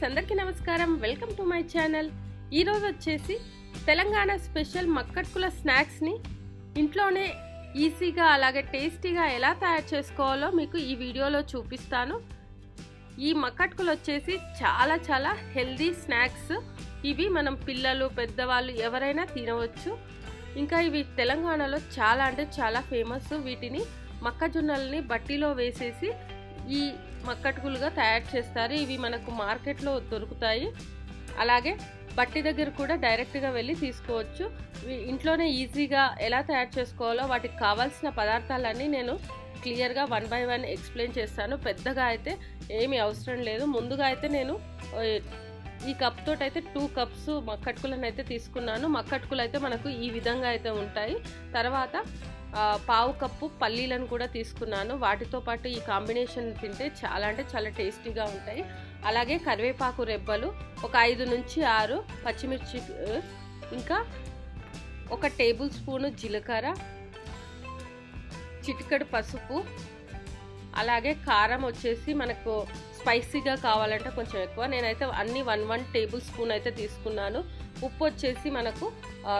అందరికీ నమస్కారం welcome to my channel. ఈ రోజు వచ్చేసి తెలంగాణ స్పెషల్ మక్కట్కుల స్నాక్స్ ని ఇంట్లోనే ఈజీగా అలాగే టేస్టీగా ఎలా తయారు చేసుకోవాలో మీకు ఈ వీడియోలో చూపిస్తాను। ఈ మక్కట్కులు వచ్చేసి చాలా హెల్దీ స్నాక్స్। ఇవి మనం పిల్లలు పెద్దవాళ్ళు ఎవరైనా తినవచ్చు। ఇంకా ఇవి తెలంగాణలో చాలా ఫేమస్। వీటిని మొక్కజొన్నల్ని బట్టిలో వేసేసి ఈ మక్కట్కులుగా తయారు చేస్తారు। ఇవి మనకు మార్కెట్లో దొరుకుతాయి, అలాగే బట్టి దగ్గర కూడా డైరెక్ట్గా వెళ్ళి తీసుకోవచ్చు। ఇంట్లోనే ఈజీగా ఎలా తయారు చేసుకోవాలో వాటికి కావాల్సిన పదార్థాలన్నీ నేను క్లియర్గా 1 by 1 ఎక్స్ప్లెయిన్ చేస్తాను। పెద్దగా అయితే ఏమీ అవసరం లేదు। ముందుగా అయితే నేను ఈ కప్ తోటి అయితే 2 కప్స్ మక్కట్కులను అయితే తీసుకున్నాను। మక్కట్కులు అయితే మనకు ఈ విధంగా అయితే ఉంటాయి। తర్వాత పావు కప్పు పల్లీలను కూడా తీసుకున్నాను। వాటితో పాటు ఈ కాంబినేషన్ తింటే చాలా టేస్టీగా ఉంటాయి। అలాగే కరివేపాకు రెబ్బలు ఒక 5 నుంచి 6 పచ్చిమిర్చి, ఇంకా 1 టేబుల్ స్పూను జీలకర్ర, చిటికెడు పసుపు, అలాగే కారం వచ్చేసి మనకు స్పైసీగా కావాలంటే కొంచెం ఎక్కువ, నేనైతే అన్ని 1 టేబుల్ స్పూన్ అయితే తీసుకున్నాను। ఉప్పు వచ్చేసి మనకు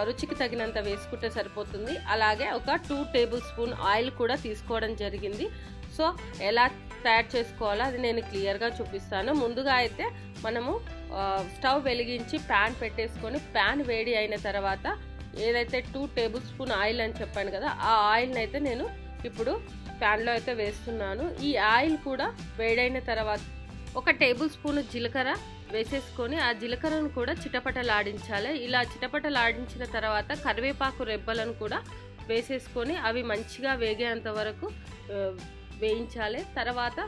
రుచికి తగినంత వేసుకుంటే సరిపోతుంది। అలాగే ఒక 2 టేబుల్ స్పూన్ ఆయిల్ కూడా తీసుకోవడం జరిగింది। సో ఎలా తయారు చేసుకోవాలో అది నేను క్లియర్గా చూపిస్తాను। ముందుగా అయితే మనము స్టవ్ వెలిగించి ప్యాన్ పెట్టేసుకొని ప్యాన్ వేడి అయిన తర్వాత ఏదైతే 2 టేబుల్ స్పూన్ ఆయిల్ అని చెప్పాను కదా, ఆ ఆయిల్ని అయితే నేను ఇప్పుడు ప్యాన్లో అయితే వేస్తున్నాను। ఈ ఆయిల్ కూడా వేడైన తర్వాత 1 టేబుల్ స్పూన్ జీలకర్ర వేసేసుకొని ఆ జీలకర్రను కూడా చిటపటలాడించాలి। ఇలా చిటపటలాడించిన తర్వాత కరివేపాకు రెబ్బలను కూడా వేసేసుకొని అవి మంచిగా వేగేంత వరకు వేయించాలి। తర్వాత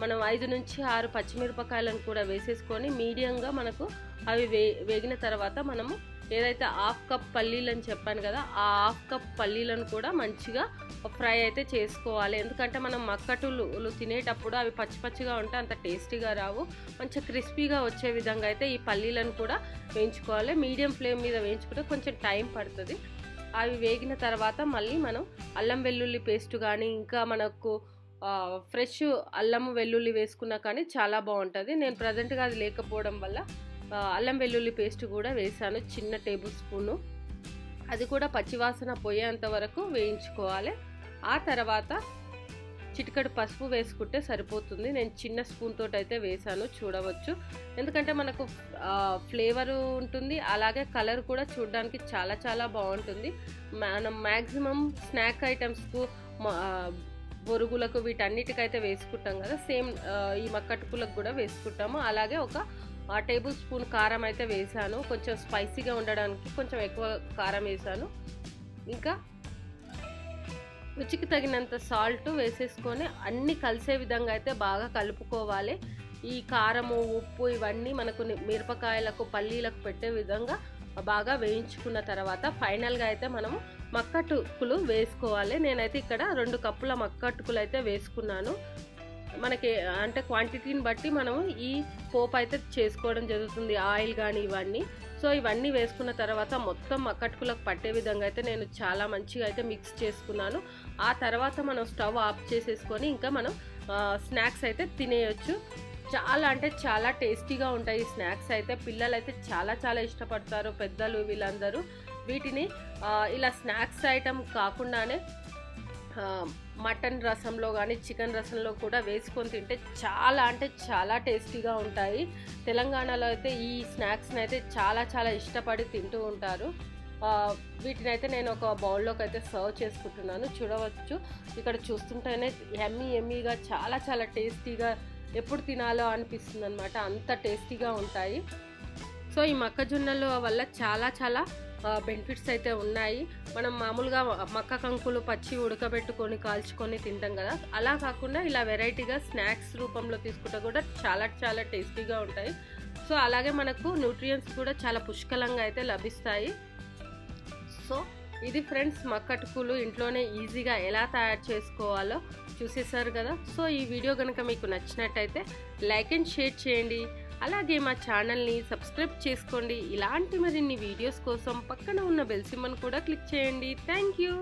మనం 5 నుంచి 6 పచ్చిమిరపకాయలను కూడా వేసేసుకొని మీడియంగా మనకు అవి వేగిన తర్వాత మనము ఏదైతే 1/2 కప్ పల్లీలు అని చెప్పాను కదా, ఆ 1/2 కప్ పల్లీలను కూడా మంచిగా ఫ్రై అయితే చేసుకోవాలి। ఎందుకంటే మనం మక్కటులు తినేటప్పుడు అవి పచ్చిగా ఉంటే అంత టేస్టీగా రావు, మంచిగా క్రిస్పీగా వచ్చే విధంగా అయితే ఈ పల్లీలను కూడా వేయించుకోవాలి। మీడియం ఫ్లేమ్ మీద వేయించుకుంటే కొంచెం టైం పడుతుంది। అవి వేగిన తర్వాత మళ్ళీ మనం అల్లం వెల్లుల్లి పేస్ట్ కానీ ఇంకా మనకు ఫ్రెష్ అల్లం వెల్లుల్లి వేసుకున్నా కానీ చాలా బాగుంటుంది। నేను ప్రజెంట్గా అది లేకపోవడం వల్ల అల్లం వెల్లుల్లి పేస్ట్ కూడా వేసాను, చిన్న టేబుల్ స్పూను। అది కూడా పచ్చివాసన పోయేంత వరకు వేయించుకోవాలి। ఆ తర్వాత చిటికెడు పసుపు వేసుకుంటే సరిపోతుంది। నేను చిన్న స్పూన్ తోటి అయితే వేసాను, చూడవచ్చు। ఎందుకంటే మనకు ఫ్లేవర్ ఉంటుంది, అలాగే కలర్ కూడా చూడడానికి చాలా బాగుంటుంది। మనం మ్యాక్సిమం స్నాక్ ఐటమ్స్కు బొరుగులకు వీటన్నిటికైతే వేసుకుంటాం కదా, సేమ్ ఈ మక్కట్కులకు కూడా వేసుకుంటాము। అలాగే 1 టేబుల్ స్పూన్ కారం అయితే వేసాను, కొంచెం స్పైసీగా ఉండడానికి కొంచెం ఎక్కువ కారం వేసాను। ఇంకా రుచికి తగినంత సాల్ట్ వేసేసుకొని అన్నీ కలిసే విధంగా అయితే బాగా కలుపుకోవాలి। ఈ కారము ఉప్పు ఇవన్నీ మనకు మిరపకాయలకు పల్లీలకు పెట్టే విధంగా బాగా వేయించుకున్న తర్వాత ఫైనల్గా అయితే మనము మక్కటుకులు వేసుకోవాలి। నేనైతే ఇక్కడ 2 కప్పుల మక్కటుకులు అయితే వేసుకున్నాను। మనకి అంటే క్వాంటిటీని బట్టి మనము ఈ పోపు అయితే చేసుకోవడం జరుగుతుంది, ఆయిల్ కానీ ఇవన్నీ। సో ఇవన్నీ వేసుకున్న తర్వాత మొత్తం మక్కట్కులకు పట్టే విధంగా అయితే నేను చాలా మంచిగా అయితే మిక్స్ చేసుకున్నాను। ఆ తర్వాత మనం స్టవ్ ఆఫ్ చేసేసుకొని ఇంకా మనం స్నాక్స్ అయితే తినేయచ్చు। చాలా టేస్టీగా ఉంటాయి ఈ స్నాక్స్ అయితే, పిల్లలు అయితే చాలా ఇష్టపడతారు, పెద్దలు వీళ్ళందరూ వీటిని ఇలా స్నాక్స్ ఐటమ్ కాకుండానే మటన్ రసంలో కానీ చికెన్ రసంలో కూడా వేసుకొని తింటే చాలా టేస్టీగా ఉంటాయి। తెలంగాణలో అయితే ఈ స్నాక్స్ని అయితే చాలా ఇష్టపడి తింటూ ఉంటారు। వీటిని అయితే నేను ఒక బౌల్లోకి అయితే సర్వ్ చేసుకుంటున్నాను, చూడవచ్చు। ఇక్కడ చూస్తుంటేనే ఎమ్మీగా చాలా టేస్టీగా ఎప్పుడు తినాలో అనిపిస్తుంది అనమాట, అంత టేస్టీగా ఉంటాయి। సో ఈ మొక్కజొన్నల వల్ల చాలా బెనిఫిట్స్ అయితే ఉన్నాయి। మనం మామూలుగా మక్క కంకులు పచ్చి ఉడకబెట్టుకొని కాల్చుకొని తింటాం కదా, అలా కాకుండా ఇలా వెరైటీగా స్నాక్స్ రూపంలో తీసుకుంటే కూడా చాలా టేస్టీగా ఉంటాయి। సో అలాగే మనకు న్యూట్రియంట్స్ కూడా చాలా పుష్కలంగా అయితే లభిస్తాయి। సో ఇది ఫ్రెండ్స్ మక్కట్కులు ఇంట్లోనే ఈజీగా ఎలా తయారు చేసుకోవాలో చూసేసారు కదా। సో ఈ వీడియో కనుక మీకు నచ్చినట్టయితే లైక్ అండ్ షేర్ చేయండి, అలాగే మా ఛానల్ని సబ్స్క్రైబ్ చేసుకోండి। ఇలాంటి మరిన్ని వీడియోస్ కోసం పక్కన ఉన్న బెల్ సింబల్ కూడా క్లిక్ చేయండి। Thank you.